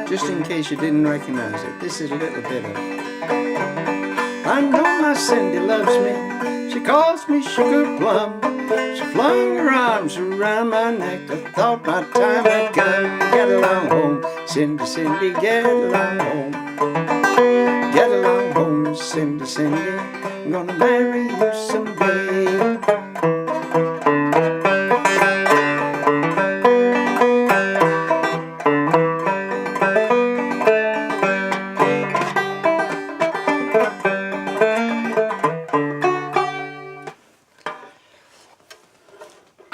Just in case you didn't recognize it, this is a little bit of I know my Cindy loves me, she calls me Sugar Plum. She flung her arms around my neck, I thought my time had come. Get along home, Cindy, Cindy, get along home. Get along home, Cindy, Cindy, I'm gonna marry you someday.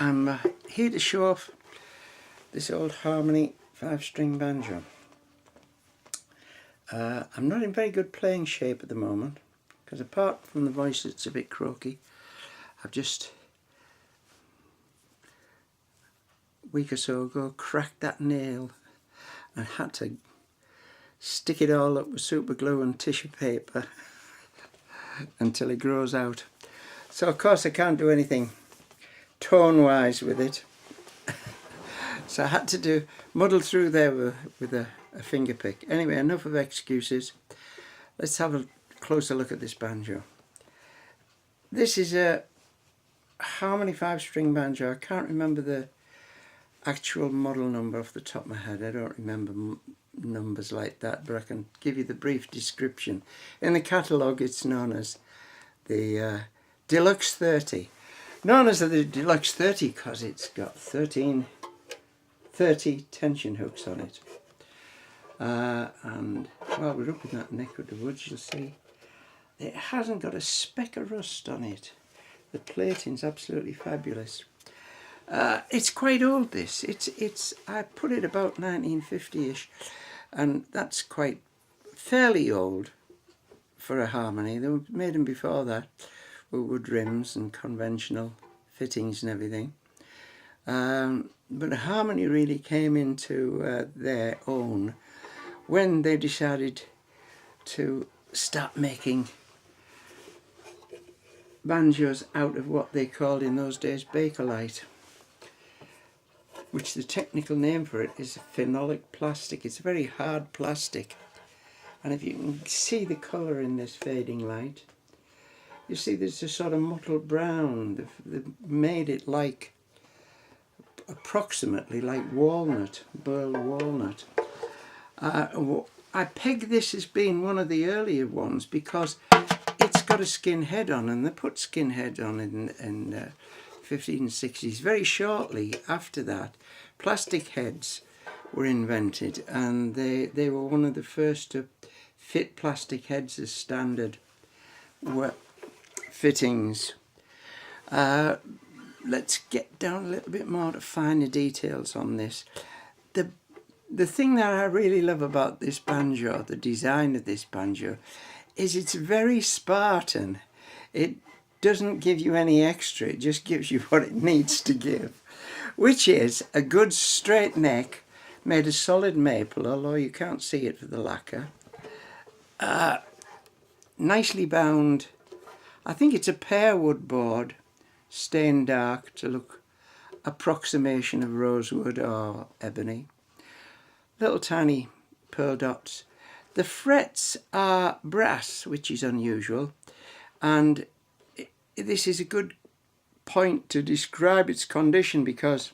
I'm here to show off this old Harmony 5-string banjo. I'm not in very good playing shape at the moment because apart from the voice that's a bit croaky, I've just a week or so ago cracked that nail and had to stick it all up with super glue and tissue paper until it grows out. So of course I can't do anything tone wise with it, so I had to muddle through there with a finger pick. Anyway, enough of excuses. Let's have a closer look at this banjo. This is a Harmony 5-string banjo. I can't remember the actual model number off the top of my head. I don't remember numbers like that, but I can give you the brief description. In the catalogue it's known as the Deluxe 30. Known as the Deluxe 30 because it's got 30 tension hooks on it. And while we're up in that neck of the woods, you'll see it hasn't got a speck of rust on it. The plating's absolutely fabulous. It's quite old, this. I put it about 1950-ish, and that's quite fairly old for a Harmony. They made them before that with wood rims and conventional fittings and everything. But Harmony really came into their own when they decided to start making banjos out of what they called in those days Bakelite, which the technical name for it is phenolic plastic. It's a very hard plastic, and if you can see the colour in this fading light, you see there's a sort of mottled brown. They've made it like, approximately like walnut, burl walnut. I peg this as being one of the earlier ones because it's got a skin head on, and they put skin head on in 50s and 60s. Very shortly after that, plastic heads were invented, and they were one of the first to fit plastic heads as standard fittings. Let's get down a little bit more to finer details on this. The thing that I really love about this banjo, the design of this banjo, is it's very Spartan. It doesn't give you any extra, it just gives you what it needs to give, which is a good straight neck made of solid maple, although you can't see it for the lacquer. Nicely bound, I think it's a pear wood board, stained dark to look approximation of rosewood or ebony. Little tiny pearl dots. The frets are brass, which is unusual, and this is a good point to describe its condition, because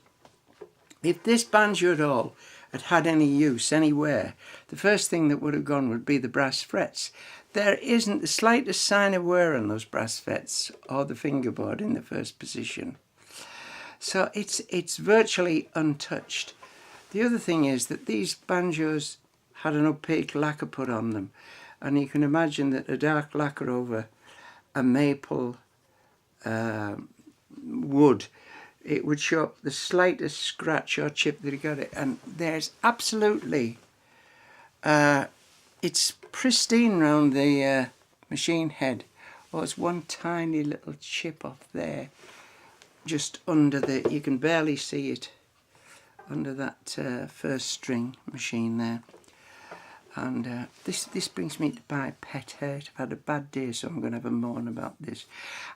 if this banjo at all had had any use anywhere, the first thing that would have gone would be the brass frets. There isn't the slightest sign of wear on those brass frets or the fingerboard in the first position. So it's virtually untouched. The other thing is that these banjos had an opaque lacquer put on them, and you can imagine that a dark lacquer over a maple wood it would show up the slightest scratch or chip that you got it. And there's absolutely, it's pristine round the machine head. Oh, it's one tiny little chip off there, just under the, you can barely see it, under that first string machine there. And this brings me to my pet hurt. I've had a bad day, so I'm going to have a moan about this.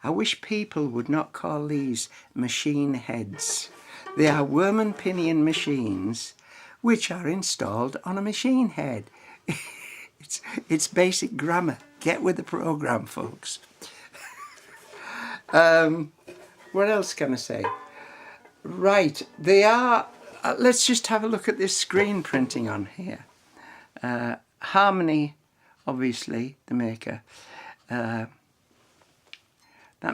I wish people would not call these machine heads. They are worm and pinion machines which are installed on a machine head. It's basic grammar. Get with the program, folks. What else can I say? Right, they are... let's just have a look at this screen printing on here. Harmony, obviously, the maker. That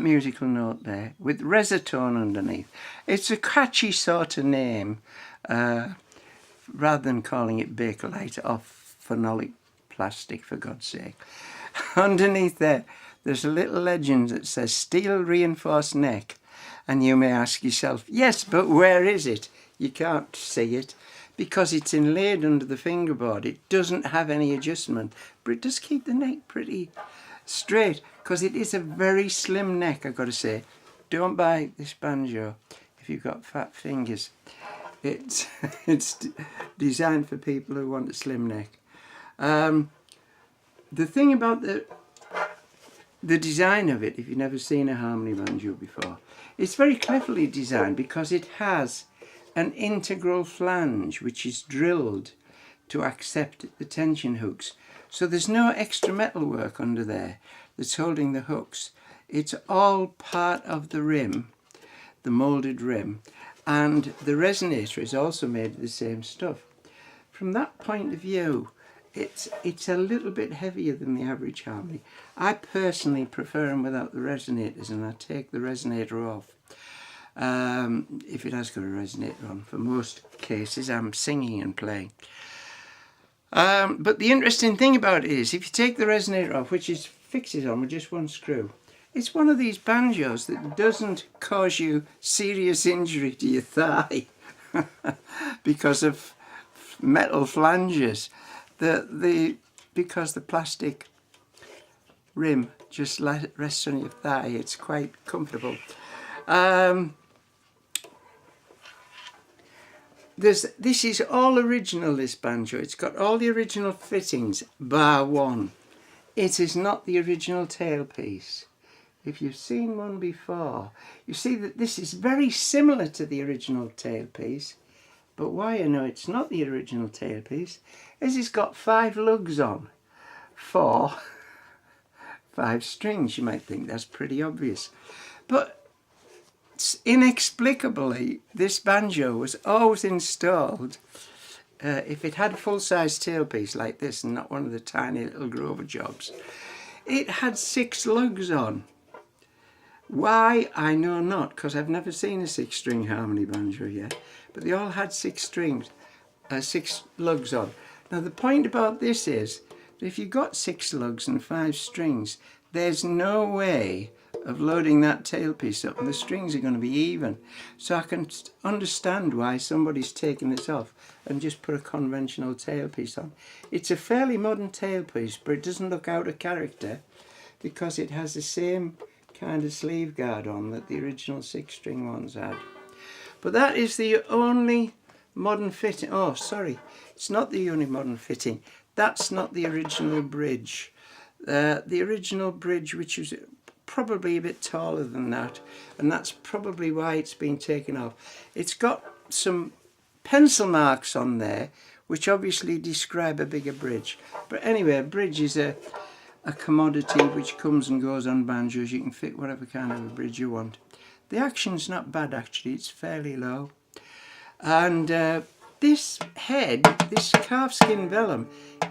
musical note there, with Resonator underneath. It's a catchy sort of name, rather than calling it Bakelite or phenolic plastic, for God's sake. Underneath there, there's a little legend that says steel reinforced neck. And you may ask yourself, yes, but where is it? You can't see it because it's inlaid under the fingerboard. It doesn't have any adjustment, but it does keep the neck pretty straight because it is a very slim neck, I've got to say. Don't buy this banjo if you've got fat fingers. It's designed for people who want a slim neck. The thing about the design of it, if you've never seen a harmony banjo before, it's very cleverly designed because it has an integral flange which is drilled to accept the tension hooks. So there's no extra metal work under there that's holding the hooks. It's all part of the rim, the moulded rim, and the resonator is also made of the same stuff. From that point of view, it's a little bit heavier than the average harmony. I personally prefer them without the resonators, and I take the resonator off. If it has got a resonator on. For most cases I'm singing and playing. But the interesting thing about it is, if you take the resonator off, which is fixes on with just one screw, it's one of these banjos that doesn't cause you serious injury to your thigh because of metal flanges. Because the plastic rim just rests on your thigh, it's quite comfortable. This is all original, this banjo. It's got all the original fittings, bar one. It is not the original tailpiece. If you've seen one before, you see that this is very similar to the original tailpiece. But why I know it's not the original tailpiece is it's got 5 lugs on for 5 strings. You might think that's pretty obvious. But inexplicably, this banjo was always installed, if it had a full-size tailpiece like this and not one of the tiny little Grover jobs, it had 6 lugs on. Why, I know not, because I've never seen a 6-string harmony banjo yet, but they all had 6 lugs on. Now the point about this is that if you've got 6 lugs and 5 strings, there's no way of loading that tailpiece up and the strings are going to be even. So I can understand why somebody's taken this off and just put a conventional tailpiece on. It's a fairly modern tailpiece, but it doesn't look out of character because it has the same kind of sleeve guard on that the original 6-string ones had. But that is the only modern fitting. Oh, sorry, it's not the only modern fitting. That's not the original bridge. The original bridge, which was probably a bit taller than that, and that's probably why it's been taken off. It's got some pencil marks on there which obviously describe a bigger bridge. But anyway, a bridge is a commodity which comes and goes on banjos. You can fit whatever kind of a bridge you want. The action's not bad actually, it's fairly low. And this head, this calfskin vellum,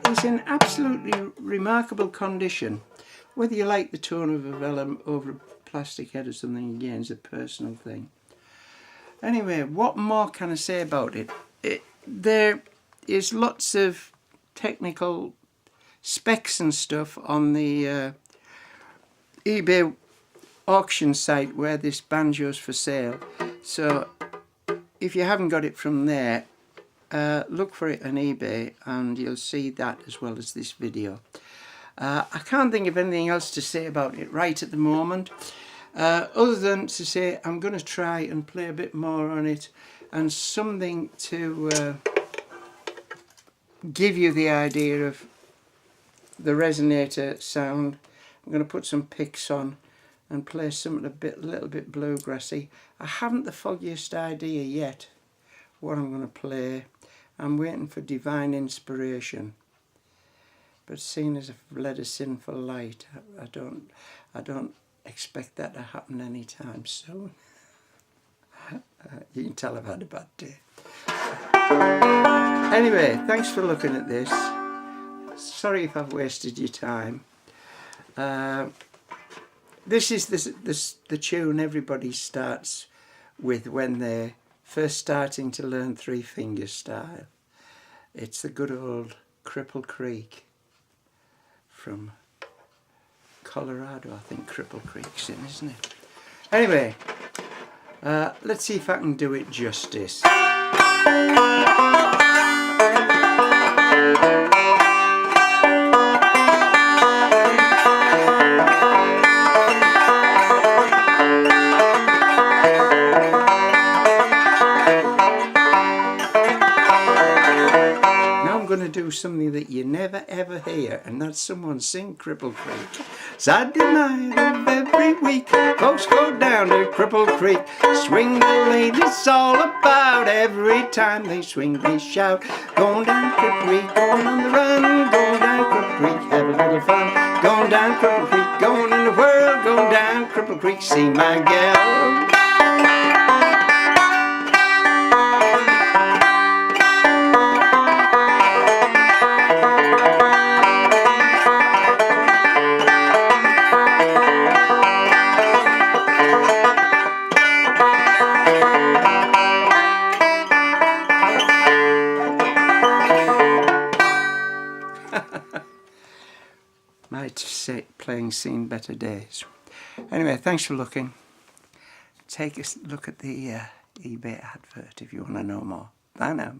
is in absolutely remarkable condition. Whether you like the tone of a vellum over a plastic head or something, again, is a personal thing. Anyway, what more can I say about it? There is lots of technical specs and stuff on the eBay auction site where this banjo's for sale. So if you haven't got it from there, look for it on eBay and you'll see that as well as this video. I can't think of anything else to say about it right at the moment, other than to say I'm going to try and play a bit more on it, and something to give you the idea of the Resonator sound. I'm going to put some picks on and play something a little bit bluegrassy. I haven't the foggiest idea yet what I'm going to play. I'm waiting for divine inspiration. But seeing as I've led a sinful light, I don't expect that to happen anytime soon. You can tell I've had a bad day. Anyway, thanks for looking at this. Sorry if I've wasted your time. This is the tune everybody starts with when they're first starting to learn three-finger style. It's the good old Cripple Creek from Colorado. I think Cripple Creek's in, isn't it? Anyway, let's see if I can do it justice. Do something that you never ever hear, and that's someone sing Cripple Creek. Saturday night of every week, folks go down to Cripple Creek. Swing the lane, it's all about. Every time they swing, they shout. Going down Cripple Creek, going on the run. Going down Cripple Creek, have a little fun. Going down Cripple Creek, going in the world. Going down Cripple Creek, see my gal. Might say playing seen better days. Anyway, thanks for looking. Take a look at the eBay advert if you want to know more. Bye now.